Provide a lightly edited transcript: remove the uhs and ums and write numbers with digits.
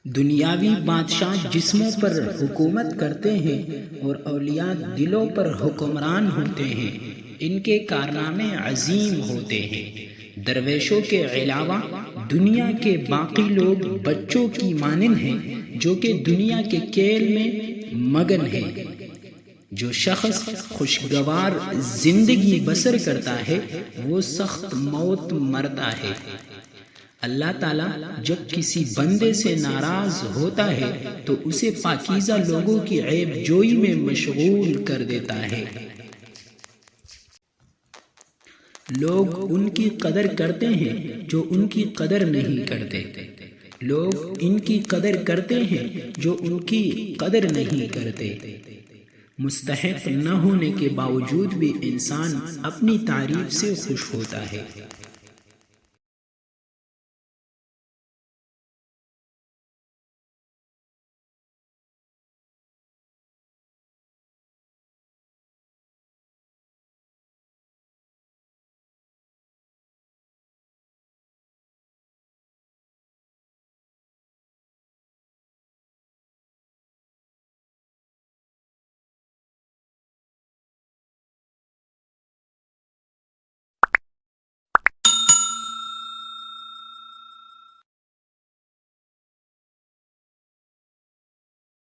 दुनियावी बादशाह जिस्मों पर हुकूमत करते हैं और औलिया दिलों पर हुक्मरान होते हैं। इनके कारनामे अजीम होते हैं। दरवेशों के अलावा दुनिया के बाकी लोग बच्चों की मानिंद हैं जो कि दुनिया के खेल में मगन है। जो शख्स खुशगवार जिंदगी बसर करता है वो सख्त मौत मरता है। अल्लाह ताला जब किसी बंदे से नाराज होता है तो उसे पाकीज़ा लोगों की ऐब जोई में मशगूल कर देता है। लोग उनकी कदर करते हैं जो उनकी कदर नहीं करते। लोग इनकी कदर करते हैं जो उनकी कदर नहीं करते। मुस्तहिक न होने के बावजूद भी इंसान अपनी तारीफ से खुश होता है।